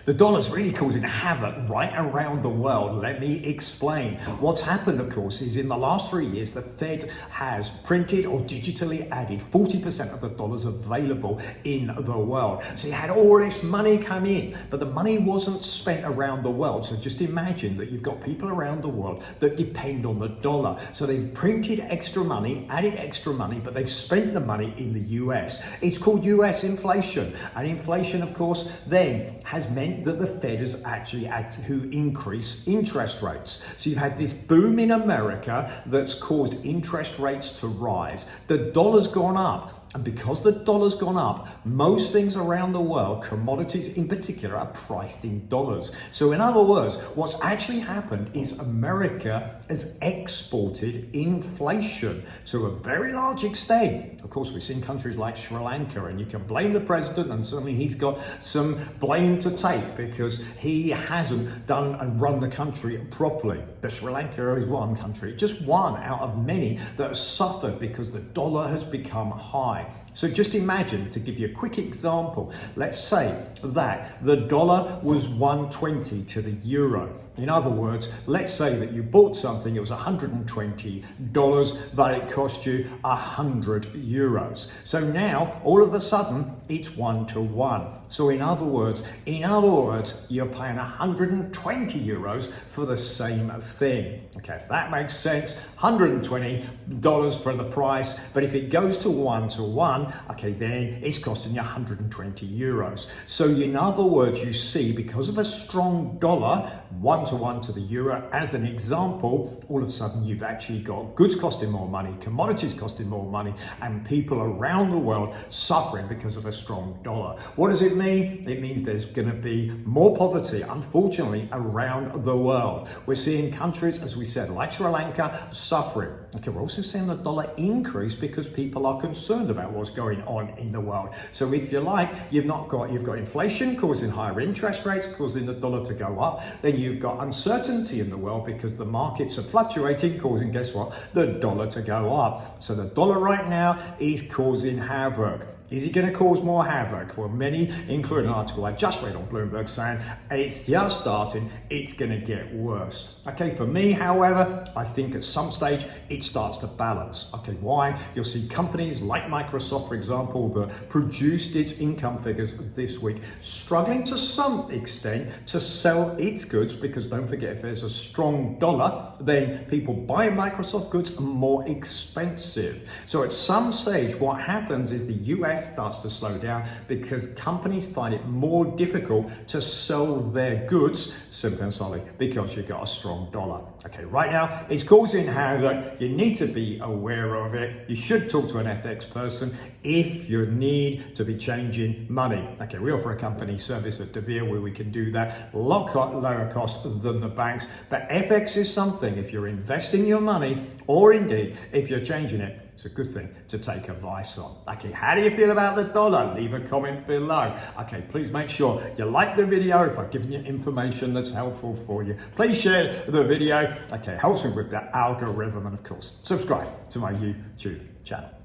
The dollar's really causing havoc right around the world. Let me explain. What's happened, of course, is in the last 3 years, the Fed has printed or digitally added 40% of the dollars available in the world. So you had all this money come in, but the money wasn't spent around the world. So just imagine that you've got people around the world that depend on the dollar. So they've printed extra money, added extra money, but they've spent the money in the US. It's called US inflation. And inflation, of course, then has meant that the Fed has actually had to increase interest rates. So you've had this boom in America that's caused interest rates to rise. The dollar's gone up. And because the dollar's gone up, most things around the world, commodities in particular, are priced in dollars. So in other words, what's actually happened is America has exported inflation to a very large extent. Of course, we've seen countries like Sri Lanka, and you can blame the president, and certainly he's got some blame to take because he hasn't done and run the country properly. But Sri Lanka is one country, just one out of many, that has suffered because the dollar has become high. So just imagine, to give you a quick example, let's say that the dollar was 120 to the euro. In other words, let's say that you bought something, it was $120, but it cost you 100 euros. So now, all of a sudden, it's 1 to 1. So in other words, you're paying 120 euros for the same thing. Okay, if that makes sense, $120 for the price, but if it goes to 1 to 1, okay, then it's costing you 120 euros. So in other words, you see, because of a strong dollar, 1 to 1 to the euro, as an example, all of a sudden you've actually got goods costing more money, commodities costing more money, and people around the world suffering because of a strong dollar. What does it mean? It means there's going to be more poverty, unfortunately, around the world. We're seeing countries, as we said, like Sri Lanka, suffering. Okay, we're also seeing the dollar increase because people are concerned about what's going on in the world. So if you like, you've got inflation causing higher interest rates, causing the dollar to go up. Then you've got uncertainty in the world because the markets are fluctuating, causing, guess what, the dollar to go up. So the dollar right now is causing havoc. Is it going to cause more havoc? Well, many, including an article I just read on Bloomberg, saying it's just starting, it's going to get worse. Okay, for me, however, I think at some stage it starts to balance. Okay, why? You'll see companies like Microsoft, for example, that produced its income figures this week, struggling to some extent to sell its goods, because don't forget, if there's a strong dollar, then people buy Microsoft goods are more expensive. So at some stage, what happens is the US starts to slow down because companies find it more difficult to sell their goods, simply and solely because you've got a strong dollar. Okay, right now it's causing havoc. You need to be aware of it. You should talk to an FX person if you need to be changing money. Okay, we offer a company service at deVere where we can do that a lot lower cost than the banks. But FX is something, if you're investing your money, or indeed if you're changing it, it's a good thing to take advice on. Okay, how do you feel about the dollar? Leave a comment below. Okay, please make sure you like the video if I've given you information that's helpful for you. Please share the video. Okay, helps me with the algorithm, and of course, subscribe to my YouTube channel.